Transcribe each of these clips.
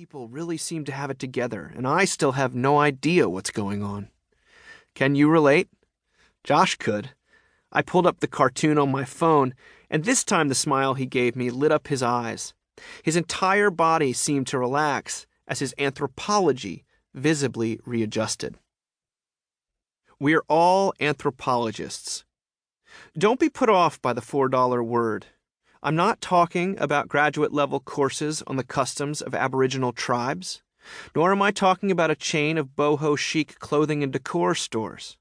people really seem to have it together, and I still have no idea what's going on. Can you relate? Josh could. I pulled up the cartoon on my phone, and this time the smile he gave me lit up his eyes. His entire body seemed to relax as his anthropology visibly readjusted. We're all anthropologists. Don't be put off by the $4 word. I'm not talking about graduate-level courses on the customs of Aboriginal tribes, nor am I talking about a chain of boho chic clothing and decor stores.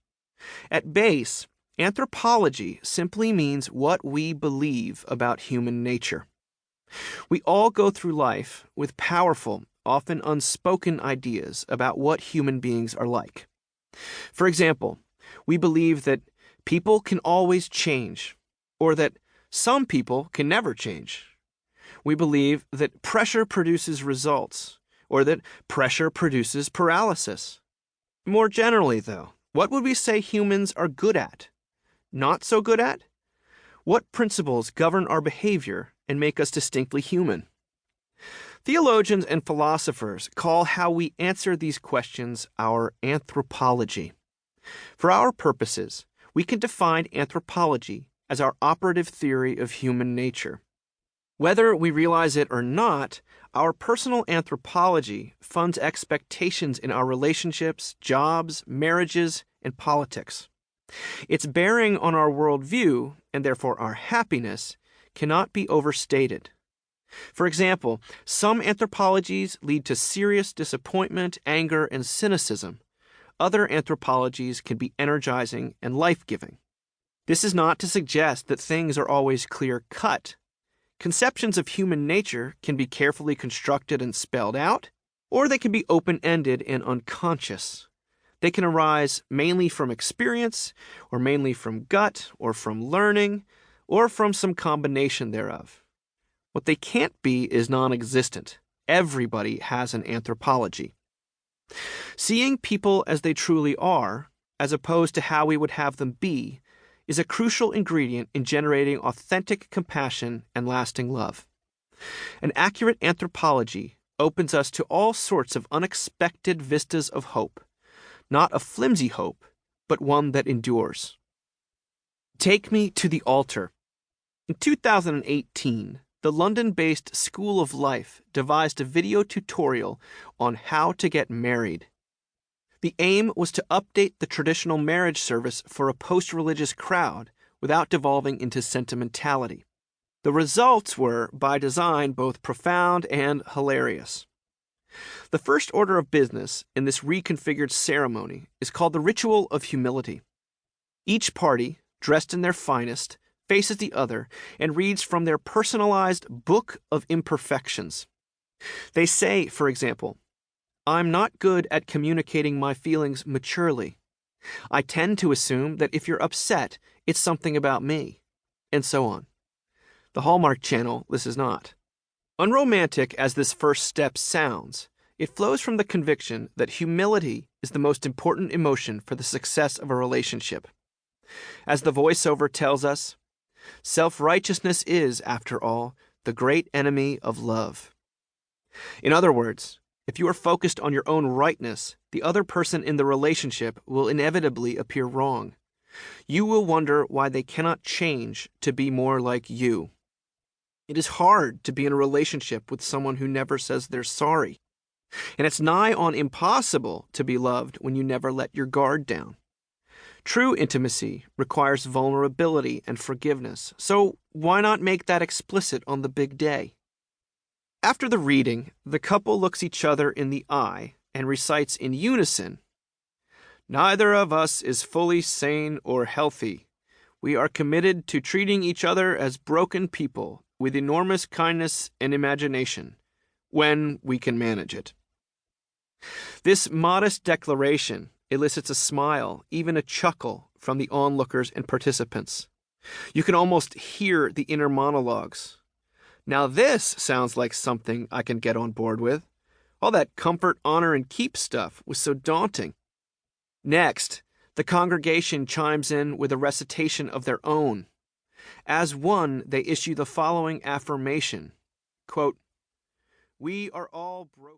At base, anthropology simply means what we believe about human nature. We all go through life with powerful, often unspoken ideas about what human beings are like. For example, we believe that people can always change, or that some people can never change. We believe that pressure produces results, or that pressure produces paralysis. More generally, though, what would we say humans are good at? Not so good at? What principles govern our behavior and make us distinctly human? Theologians and philosophers call how we answer these questions our anthropology. For our purposes, we can define anthropology as our operative theory of human nature. Whether we realize it or not, our personal anthropology funds expectations in our relationships, jobs, marriages, and politics. Its bearing on our worldview, and therefore our happiness, cannot be overstated. For example, some anthropologies lead to serious disappointment, anger, and cynicism. Other anthropologies can be energizing and life-giving. This is not to suggest that things are always clear-cut. Conceptions of human nature can be carefully constructed and spelled out, or they can be open-ended and unconscious. They can arise mainly from experience, or mainly from gut, or from learning, or from some combination thereof. What they can't be is non-existent. Everybody has an anthropology. Seeing people as they truly are, as opposed to how we would have them be, is a crucial ingredient in generating authentic compassion and lasting love. An accurate anthropology opens us to all sorts of unexpected vistas of hope, not a flimsy hope, but one that endures. Take me to the altar. In 2018, the London-based School of Life devised a video tutorial on how to get married. The aim was to update the traditional marriage service for a post-religious crowd without devolving into sentimentality. The results were, by design, both profound and hilarious. The first order of business in this reconfigured ceremony is called the Ritual of Humility. Each party, dressed in their finest, faces the other and reads from their personalized Book of Imperfections. They say, for example, "I'm not good at communicating my feelings maturely. I tend to assume that if you're upset, it's something about me," and so on. The Hallmark Channel, this is not. Unromantic as this first step sounds, it flows from the conviction that humility is the most important emotion for the success of a relationship. As the voiceover tells us, self-righteousness is, after all, the great enemy of love. In other words, if you are focused on your own rightness, the other person in the relationship will inevitably appear wrong. You will wonder why they cannot change to be more like you. It is hard to be in a relationship with someone who never says they're sorry. And it's nigh on impossible to be loved when you never let your guard down. True intimacy requires vulnerability and forgiveness, so why not make that explicit on the big day? After the reading, the couple looks each other in the eye and recites in unison, "Neither of us is fully sane or healthy. We are committed to treating each other as broken people with enormous kindness and imagination, when we can manage it." This modest declaration elicits a smile, even a chuckle, from the onlookers and participants. You can almost hear the inner monologues. Now this sounds like something I can get on board with. All that comfort, honor, and keep stuff was so daunting. Next, the congregation chimes in with a recitation of their own. As one, they issue the following affirmation, quote, "We are all broken."